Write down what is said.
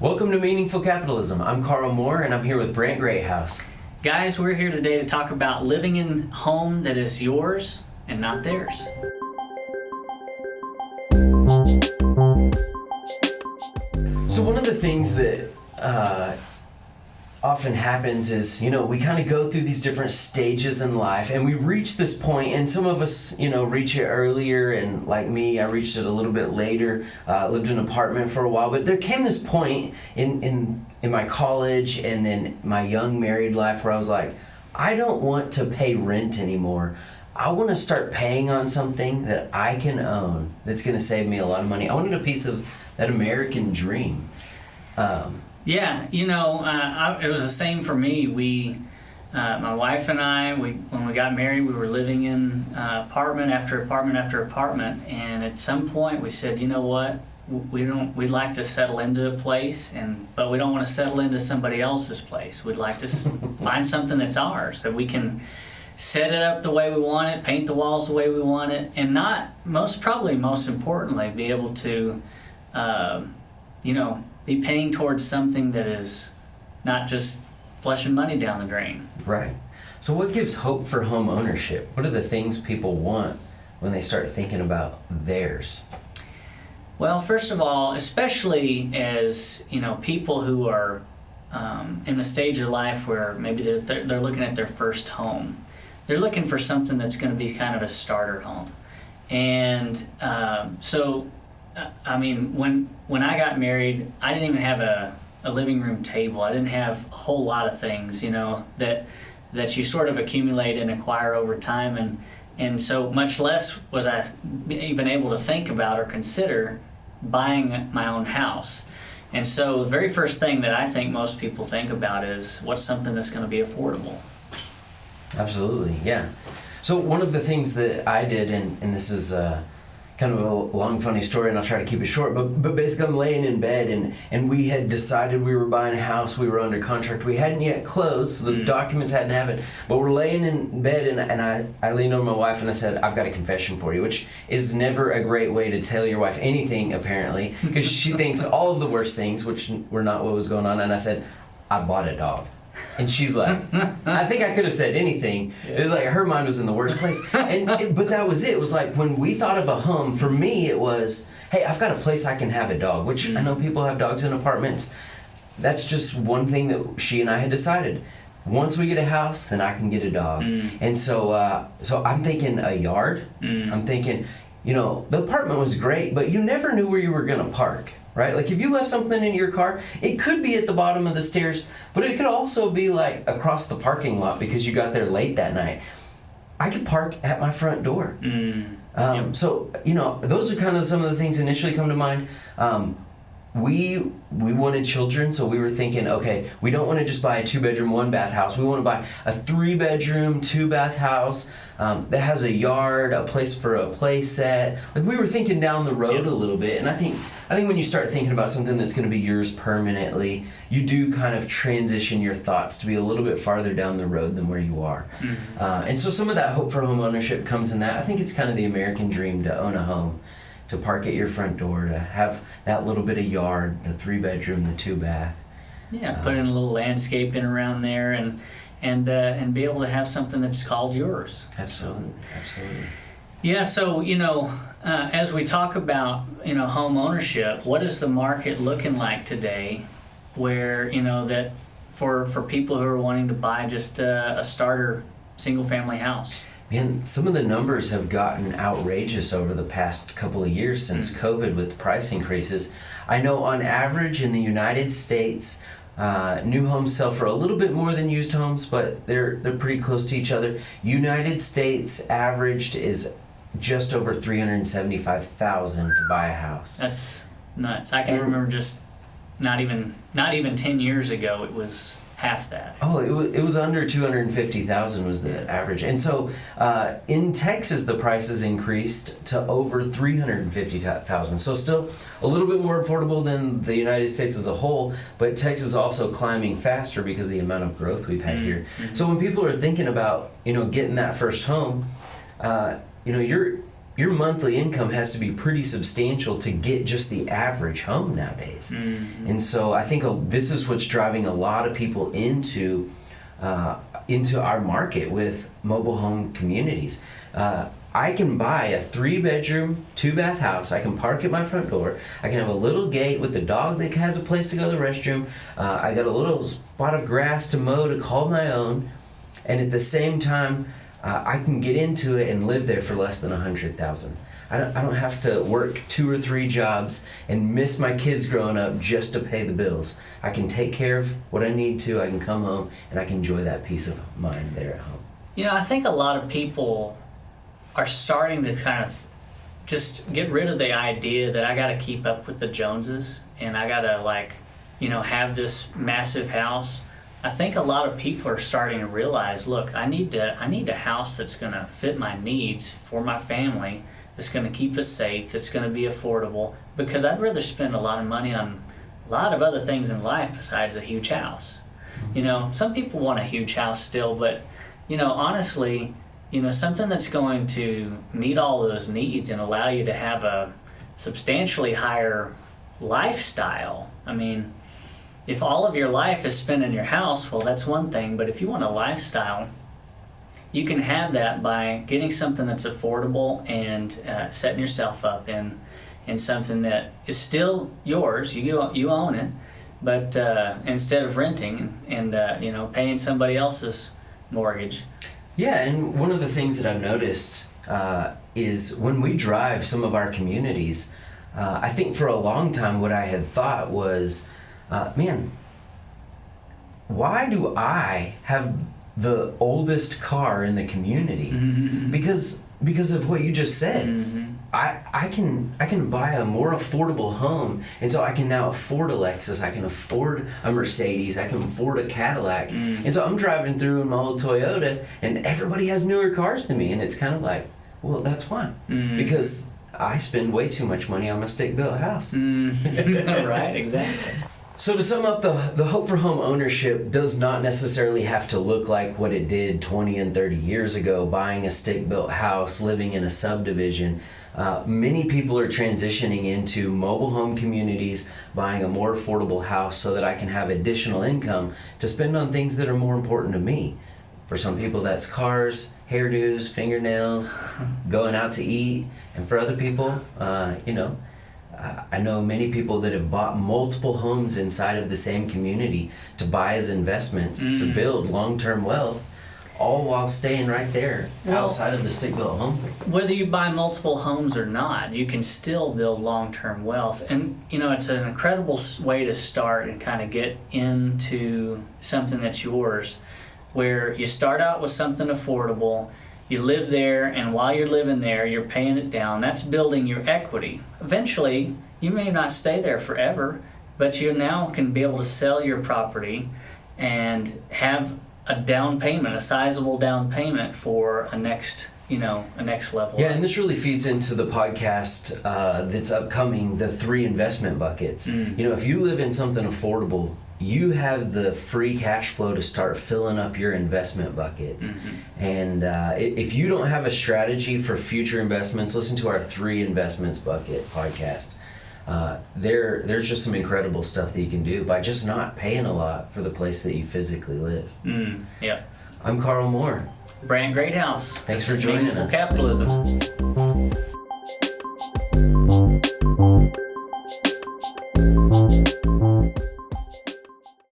Welcome to Meaningful Capitalism. I'm Carl Moore, and I'm here with Brant Greathouse. Guys, we're here today to talk about living in a home that is yours and not theirs. So one of the things that often happens is, we kind of go through these different stages in life, and we reach this point, and some of us, reach it earlier, and like me, I reached it a little bit later, lived in an apartment for a while, but there came this point in my college and in my young married life where I was like, I don't want to pay rent anymore. I want to start paying on something that I can own that's going to save me a lot of money. I wanted a piece of that American dream. It was the same for me. My wife and I, when we got married, we were living in apartment after apartment after apartment, and at some point we said, you know what, we'd like to settle into a place, but we don't want to settle into somebody else's place. We'd like to find something that's ours, that we can set it up the way we want it, paint the walls the way we want it, and most importantly, be able to, be paying towards something that is not just flushing money down the drain. Right. So what gives hope for home ownership? What are the things people want when they start thinking about theirs? Well, first of all, especially as, people who are in the stage of life where maybe they're looking at their first home. They're looking for something that's going to be kind of a starter home. And when I got married, I didn't even have a living room table. I didn't have a whole lot of things, that you sort of accumulate and acquire over time. And so much less was I even able to think about or consider buying my own house. And so the very first thing that I think most people think about is what's something that's going to be affordable. Absolutely, yeah. So one of the things that I did, and this is kind of a long, funny story, and I'll try to keep it short, but basically I'm laying in bed, and we had decided we were buying a house, we were under contract, we hadn't yet closed, so the documents hadn't happened, but we're laying in bed, and I leaned over my wife and I said, I've got a confession for you, which is never a great way to tell your wife anything, apparently, because she thinks all of the worst things, which were not what was going on, and I said, I bought a dog. And she's like, I think I could have said anything. Yeah. It was like her mind was in the worst place. But that was it. It was like when we thought of a home, for me it was, hey, I've got a place I can have a dog, which I know people have dogs in apartments. That's just one thing that she and I had decided. Once we get a house, then I can get a dog. And so I'm thinking a yard. I'm thinking, the apartment was great, but you never knew where you were going to park. Right? Like if you left something in your car, it could be at the bottom of the stairs, but it could also be like across the parking lot because you got there late that night. I could park at my front door. So, those are kind of some of the things initially come to mind. We wanted children, so we were thinking, okay, we don't want to just buy a 2-bedroom, 1-bath house. We want to buy a 3-bedroom, 2-bath house that has a yard, a place for a play set. Like we were thinking down the road a little bit, and I think when you start thinking about something that's going to be yours permanently, you do kind of transition your thoughts to be a little bit farther down the road than where you are. And so some of that hope for home ownership comes in that. I think it's kind of the American dream to own a home, to park at your front door, to have that little bit of yard, the 3-bedroom, the 2-bath. Yeah, put in a little landscaping around there and be able to have something that's called yours. Absolutely. Yeah, so, as we talk about, home ownership, what is the market looking like today where, that for people who are wanting to buy just a starter single-family house? Man, some of the numbers have gotten outrageous over the past couple of years since COVID with price increases. I know on average in the United States, new homes sell for a little bit more than used homes, but they're pretty close to each other. United States averaged is just over $375,000 to buy a house. That's nuts. I can remember just not even 10 years ago it was half that. Oh, it was under $250,000 was the average. And so in Texas, the prices increased to over $350,000. So still a little bit more affordable than the United States as a whole, but Texas also climbing faster because of the amount of growth we've had here. So when people are thinking about, getting that first home, your monthly income has to be pretty substantial to get just the average home nowadays. And so I think this is what's driving a lot of people into our market with mobile home communities. I can buy a 3-bedroom, 2-bath house. I can park at my front door. I can have a little gate with the dog that has a place to go to the restroom. I got a little spot of grass to mow to call my own. And at the same time, I can get into it and live there for less than $100,000. I don't have to work 2 or 3 jobs and miss my kids growing up just to pay the bills. I can take care of what I need to. I can come home and I can enjoy that peace of mind there at home. I think a lot of people are starting to kind of just get rid of the idea that I got to keep up with the Joneses and I got to have this massive house. I think a lot of people are starting to realize, look, I need a house that's going to fit my needs for my family, that's going to keep us safe, that's going to be affordable, because I'd rather spend a lot of money on a lot of other things in life besides a huge house. Some people want a huge house still, but honestly, something that's going to meet all those needs and allow you to have a substantially higher lifestyle. I mean, if all of your life is spent in your house, well, that's one thing, but if you want a lifestyle, you can have that by getting something that's affordable and setting yourself up in something that is still yours. You own it, but instead of renting and paying somebody else's mortgage. Yeah, and one of the things that I've noticed is when we drive some of our communities, I think for a long time what I had thought was, man, why do I have the oldest car in the community? Because of what you just said. I can buy a more affordable home, and so I can now afford a Lexus, I can afford a Mercedes, I can afford a Cadillac, and so I'm driving through in my old Toyota, and everybody has newer cars than me, and it's kind of like, well, that's why, because I spend way too much money on my stick-built house. Right, exactly. So to sum up, the hope for home ownership does not necessarily have to look like what it did 20 and 30 years ago, buying a stick-built house, living in a subdivision. Many people are transitioning into mobile home communities, buying a more affordable house so that I can have additional income to spend on things that are more important to me. For some people, that's cars, hairdos, fingernails, going out to eat. And for other people, I know many people that have bought multiple homes inside of the same community to buy as investments, to build long-term wealth, all while staying right there outside of the stick-built home. Whether you buy multiple homes or not, you can still build long-term wealth. And, it's an incredible way to start and kind of get into something that's yours, where you start out with something affordable, you live there, and while you're living there, you're paying it down. That's building your equity. Eventually, you may not stay there forever, but you now can be able to sell your property and have a down payment, a sizable down payment for a next level. Yeah, and this really feeds into the podcast that's upcoming, the 3 investment buckets. If you live in something affordable, you have the free cash flow to start filling up your investment buckets. And if you don't have a strategy for future investments, listen to our 3 investments bucket podcast. There's just some incredible stuff that you can do by just not paying a lot for the place that you physically live. Yep. I'm Carl Moore. Brant Greathouse. Thanks for joining us. Capitalism.